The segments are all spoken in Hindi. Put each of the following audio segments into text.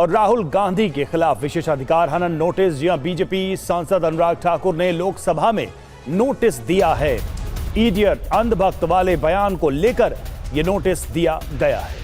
और राहुल गांधी के खिलाफ विशेषाधिकार हनन नोटिस। जी हां, बीजेपी सांसद अनुराग ठाकुर ने लोकसभा में नोटिस दिया है। इडियट अंधभक्त वाले बयान को लेकर यह नोटिस दिया गया है।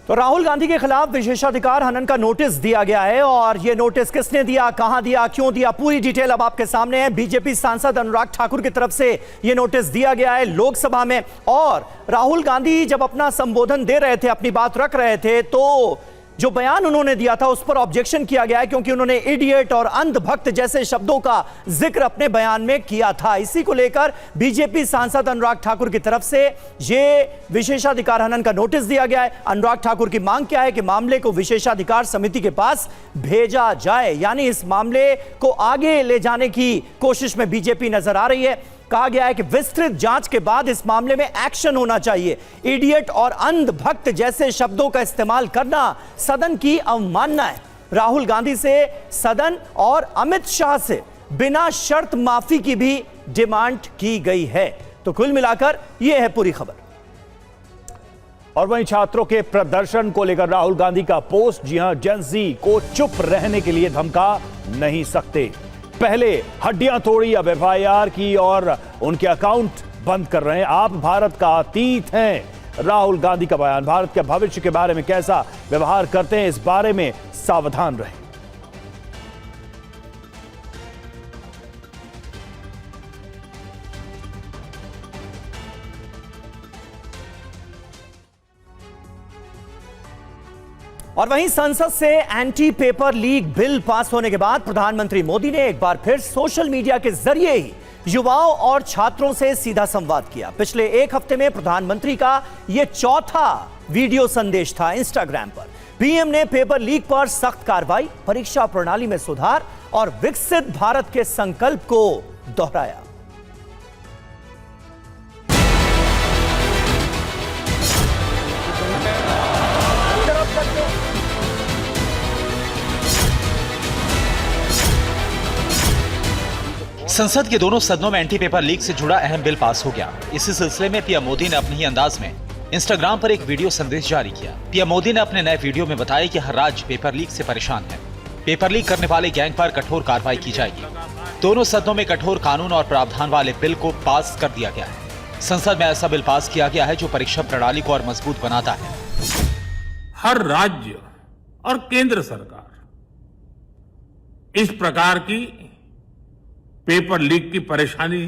तो राहुल गांधी के खिलाफ विशेषाधिकार हनन का नोटिस दिया गया है और यह नोटिस किसने दिया, कहां दिया, क्यों दिया, पूरी डिटेल अब आपके सामने है। बीजेपी सांसद अनुराग ठाकुर की तरफ से यह नोटिस दिया गया है लोकसभा में। और राहुल गांधी जब अपना संबोधन दे रहे थे, अपनी बात रख रहे थे, तो जो बयान उन्होंने दिया था उस पर ऑब्जेक्शन किया गया है, क्योंकि उन्होंने इडियट और अंधभक्त जैसे शब्दों का जिक्र अपने बयान में किया था। इसी को लेकर बीजेपी सांसद अनुराग ठाकुर की तरफ से यह विशेषाधिकार हनन का नोटिस दिया गया है। अनुराग ठाकुर की मांग क्या है कि मामले को विशेषाधिकार समिति के पास भेजा जाए, यानी इस मामले को आगे ले जाने की कोशिश में बीजेपी नजर आ रही है। कहा गया है कि विस्तृत जांच के बाद इस मामले में एक्शन होना चाहिए। इडियट और अंधभक्त जैसे शब्दों का इस्तेमाल करना सदन की अवमानना है। राहुल गांधी से सदन और अमित शाह से बिना शर्त माफी की भी डिमांड की गई है। तो कुल मिलाकर यह है पूरी खबर। और वहीं छात्रों के प्रदर्शन को लेकर राहुल गांधी का पोस्ट। जी हां, जेन-ज़ी को चुप रहने के लिए धमका नहीं सकते। पहले हड्डियां तोड़ी, अब एफआईआर की और उनके अकाउंट बंद कर रहे हैं। आप भारत का अतीत हैं। राहुल गांधी का बयान। भारत के भविष्य के बारे में कैसा व्यवहार करते हैं, इस बारे में सावधान रहें। और वहीं संसद से anti paper leak bill pass होने के बाद प्रधानमंत्री मोदी ने एक बार फिर सोशल मीडिया के जरिए ही युवाओं और छात्रों से सीधा संवाद किया। पिछले एक हफ्ते में प्रधानमंत्री का यह चौथा वीडियो संदेश था इंस्टाग्राम पर। पीएम ने पेपर लीक पर सख्त कार्रवाई, परीक्षा प्रणाली में सुधार और विकसित भारत के संकल्प को दोहराया। संसद के दोनों सदनों में एंटी पेपर लीक से जुड़ा अहम बिल पास हो गया। इसी सिलसिले में पीएम मोदी ने अपने ही अंदाज में इंस्टाग्राम पर एक वीडियो संदेश जारी किया। पीएम मोदी ने अपने नए वीडियो में बताया कि हर राज्य पेपर लीक से परेशान है। पेपर लीक करने वाले गैंग पर कठोर कार्रवाई की जाएगी। दोनों सदनों में कठोर कानून और प्रावधान वाले बिल को पास कर दिया गया है। संसद में ऐसा बिल पास किया गया है जो परीक्षा प्रणाली को और मजबूत बनाता है। हर राज्य और केंद्र सरकार इस प्रकार की पेपर लीक की परेशानी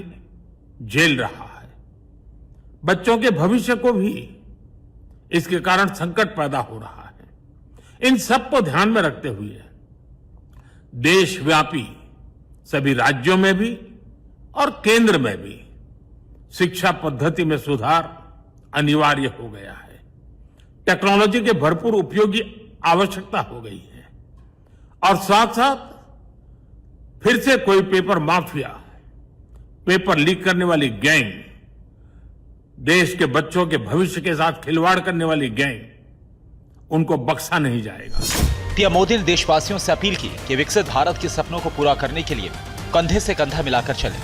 झेल रहा है। बच्चों के भविष्य को भी इसके कारण संकट पैदा हो रहा है। इन सब को ध्यान में रखते हुए देशव्यापी सभी राज्यों में भी और केंद्र में भी शिक्षा पद्धति में सुधार अनिवार्य हो गया है। टेक्नोलॉजी के भरपूर उपयोग की आवश्यकता हो गई है और साथ साथ फिर से कोई पेपर माफिया, पेपर लीक करने वाली गैंग, देश के बच्चों के भविष्य के साथ खिलवाड़ करने वाली गैंग, उनको बख्शा नहीं जाएगा। पीएम मोदी ने देशवासियों से अपील की कि विकसित भारत के सपनों को पूरा करने के लिए कंधे से कंधा मिलाकर चलें।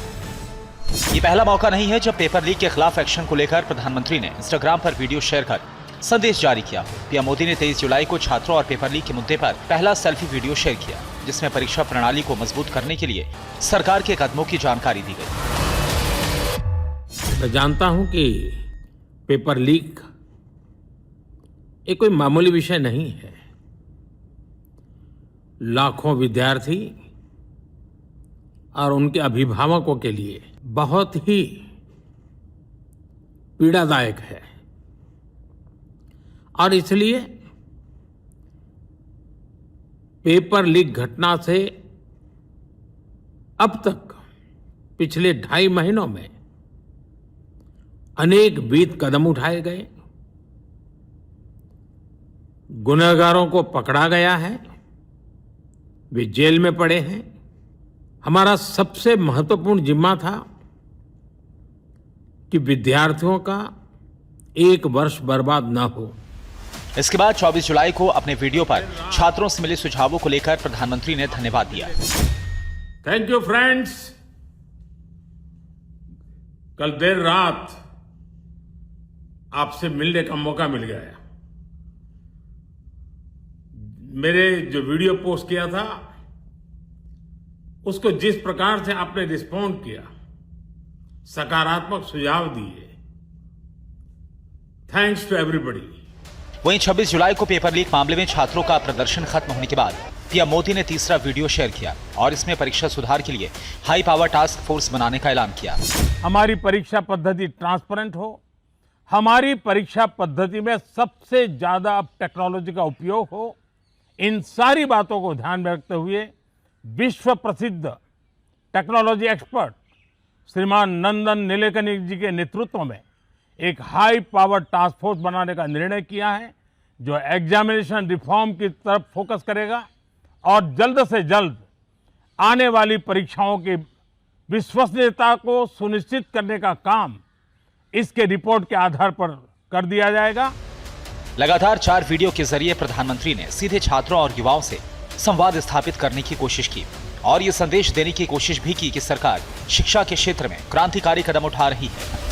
ये पहला मौका नहीं है जब पेपर लीक के खिलाफ एक्शन को लेकर प्रधानमंत्री ने इंस्टाग्राम पर वीडियो शेयर कर संदेश जारी किया। पीएम मोदी ने 23 जुलाई को छात्रों और पेपर लीक के मुद्दे पर पहला सेल्फी वीडियो शेयर किया, जिसमें परीक्षा प्रणाली को मजबूत करने के लिए सरकार के कदमों की जानकारी दी गई। मैं जानता हूं कि पेपर लीक ये कोई मामूली विषय नहीं है। लाखों विद्यार्थी और उनके अभिभावकों के लिए बहुत ही पीड़ादायक है और इसलिए पेपर लीक घटना से अब तक पिछले 2.5 महीनों में अनेक विध कदम उठाए गए, गुनहगारों को पकड़ा गया है, वे जेल में पड़े हैं। हमारा सबसे महत्वपूर्ण जिम्मा था कि विद्यार्थियों का 1 वर्ष बर्बाद न हो। इसके बाद 24 जुलाई को अपने वीडियो पर छात्रों से मिले सुझावों को लेकर प्रधानमंत्री ने धन्यवाद दिया। थैंक यू फ्रेंड्स, कल देर रात आपसे मिलने का मौका मिल गया। मेरे जो वीडियो पोस्ट किया था उसको जिस प्रकार से आपने रिस्पॉन्ड किया, सकारात्मक सुझाव दिए, थैंक्स टू एवरीबॉडी। वहीं 26 जुलाई को पेपर लीक मामले में छात्रों का प्रदर्शन खत्म होने के बाद पीएम मोदी ने तीसरा वीडियो शेयर किया और इसमें परीक्षा सुधार के लिए हाई पावर टास्क फोर्स बनाने का ऐलान किया। हमारी परीक्षा पद्धति ट्रांसपेरेंट हो, हमारी परीक्षा पद्धति में सबसे ज्यादा अब टेक्नोलॉजी का उपयोग हो, इन सारी बातों को ध्यान में रखते हुए विश्व प्रसिद्ध टेक्नोलॉजी एक्सपर्ट श्रीमान नंदन नीलेकनी जी के नेतृत्व में एक हाई पावर टास्क फोर्स बनाने का निर्णय किया है, जो एग्जामिनेशन रिफॉर्म की तरफ फोकस करेगा और जल्द से जल्द आने वाली परीक्षाओं की विश्वसनीयता को सुनिश्चित करने का काम इसके रिपोर्ट के आधार पर कर दिया जाएगा। लगातार 4 वीडियो के जरिए प्रधानमंत्री ने सीधे छात्रों और युवाओं से संवाद स्थापित करने की कोशिश की और ये संदेश देने की कोशिश भी की कि सरकार शिक्षा के क्षेत्र में क्रांतिकारी कदम उठा रही है।